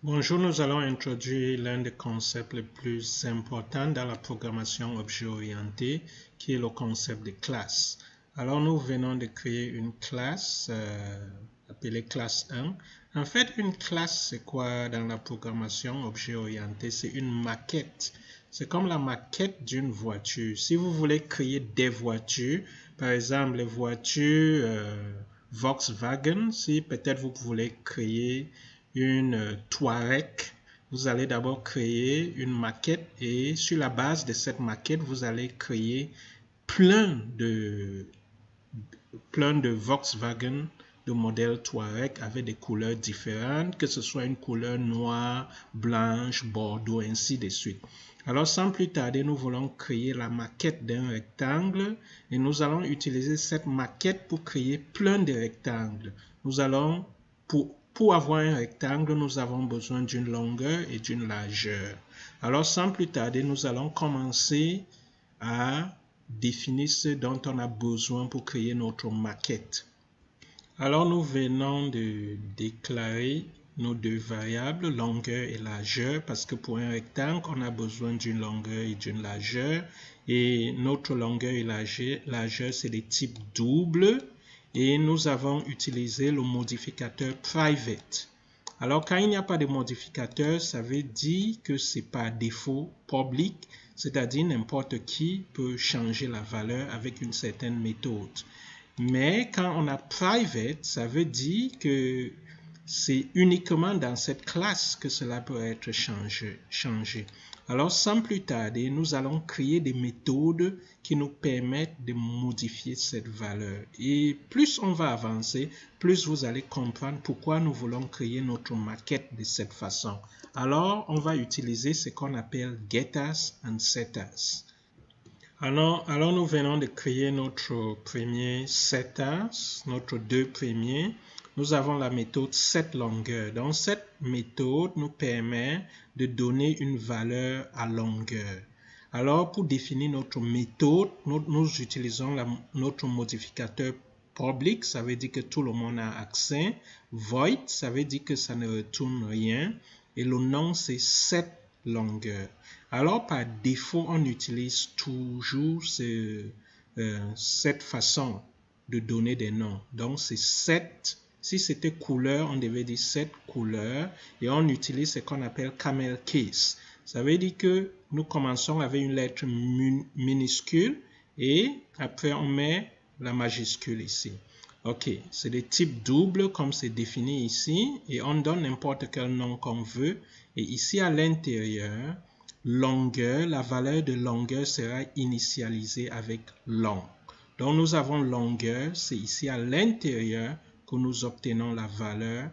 Bonjour, nous allons introduire l'un des concepts les plus importants dans la programmation objet-orientée, qui est le concept de classe. Alors, nous venons de créer une classe appelée classe 1. En fait, une classe, c'est quoi dans la programmation objet-orientée? C'est une maquette. C'est comme la maquette d'une voiture. Si vous voulez créer des voitures, par exemple les voitures Volkswagen, si peut-être vous voulez créer une Touareg, vous allez d'abord créer une maquette et sur la base de cette maquette, vous allez créer plein de Volkswagen de modèle Touareg avec des couleurs différentes, que ce soit une couleur noire, blanche, bordeaux, ainsi de suite. Alors, sans plus tarder, nous voulons créer la maquette d'un rectangle et nous allons utiliser cette maquette pour créer plein de rectangles. Nous allons, pour avoir un rectangle, nous avons besoin d'une longueur et d'une largeur. Alors, sans plus tarder, nous allons commencer à définir ce dont on a besoin pour créer notre maquette. Alors, nous venons de déclarer nos deux variables, longueur et largeur, parce que pour un rectangle, on a besoin d'une longueur et d'une largeur. Et notre longueur et largeur, c'est des types doubles. Et nous avons utilisé le modificateur private. Alors, quand il n'y a pas de modificateur, ça veut dire que c'est par défaut public, c'est-à-dire n'importe qui peut changer la valeur avec une certaine méthode. Mais quand on a private, ça veut dire que c'est uniquement dans cette classe que cela peut être changé. Alors, sans plus tarder, nous allons créer des méthodes qui nous permettent de modifier cette valeur. Et plus on va avancer, plus vous allez comprendre pourquoi nous voulons créer notre maquette de cette façon. Alors, on va utiliser ce qu'on appelle getters and setters. Alors, nous venons de créer notre premier setters, notre deux premiers. Nous avons la méthode setLongueur. Donc, cette méthode nous permet de donner une valeur à longueur. Alors, pour définir notre méthode, nous utilisons notre modificateur public, ça veut dire que tout le monde a accès. Void, ça veut dire que ça ne retourne rien. Et le nom, c'est setLongueur. Alors, par défaut, on utilise toujours cette façon de donner des noms. Donc, c'est set. Si c'était couleur, on devait dire set couleur. Et on utilise ce qu'on appelle camel case. Ça veut dire que nous commençons avec une lettre minuscule et après, on met la majuscule ici. OK, c'est des types doubles comme c'est défini ici. Et on donne n'importe quel nom qu'on veut. Et ici, à l'intérieur, longueur, la valeur de longueur sera initialisée avec long. Donc, nous avons longueur, c'est ici à l'intérieur que nous obtenons la valeur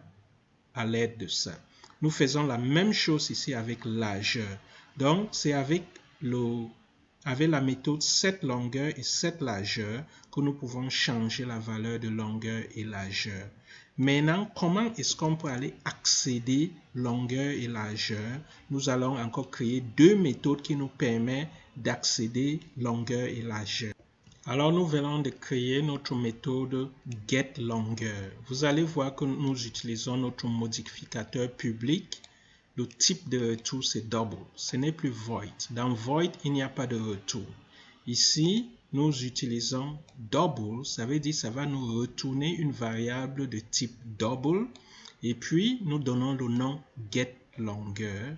à l'aide de ça. Nous faisons la même chose ici avec largeur. Donc, c'est avec la méthode setLongueur et setLargeur que nous pouvons changer la valeur de longueur et largeur. Maintenant, comment est-ce qu'on peut aller accéder longueur et largeur? Nous allons encore créer deux méthodes qui nous permettent d'accéder longueur et largeur. Alors, nous venons de créer notre méthode getLongueur. Vous allez voir que nous utilisons notre modificateur public. Le type de retour, c'est double. Ce n'est plus void. Dans void, il n'y a pas de retour. Ici, nous utilisons double. Ça veut dire que ça va nous retourner une variable de type double. Et puis, nous donnons le nom getLongueur.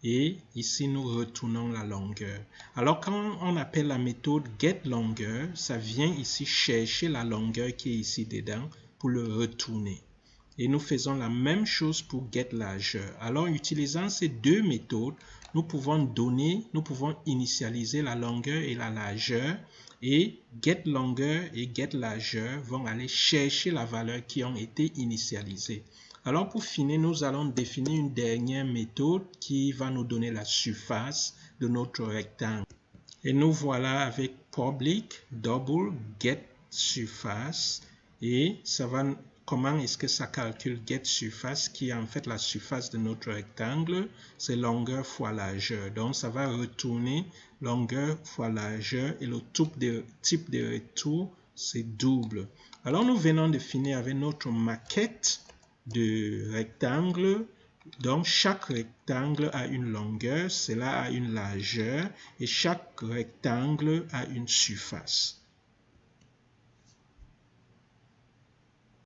Et ici, nous retournons la longueur. Alors, quand on appelle la méthode getLongueur, ça vient ici chercher la longueur qui est ici dedans pour le retourner. Et nous faisons la même chose pour getLargeur. Alors, utilisant ces deux méthodes, nous pouvons initialiser la longueur et la largeur. Et getLongueur et getLargeur vont aller chercher la valeur qui ont été initialisées. Alors, pour finir, nous allons définir une dernière méthode qui va nous donner la surface de notre rectangle. Et nous voilà avec public double getSurface. Et ça va, comment est-ce que ça calcule getSurface, qui est en fait la surface de notre rectangle, c'est longueur fois largeur. Donc, ça va retourner longueur fois largeur et le type de retour, c'est double. Alors, nous venons de finir avec notre maquette de rectangle Donc, chaque rectangle a une longueur, cela a une largeur et chaque rectangle a une surface.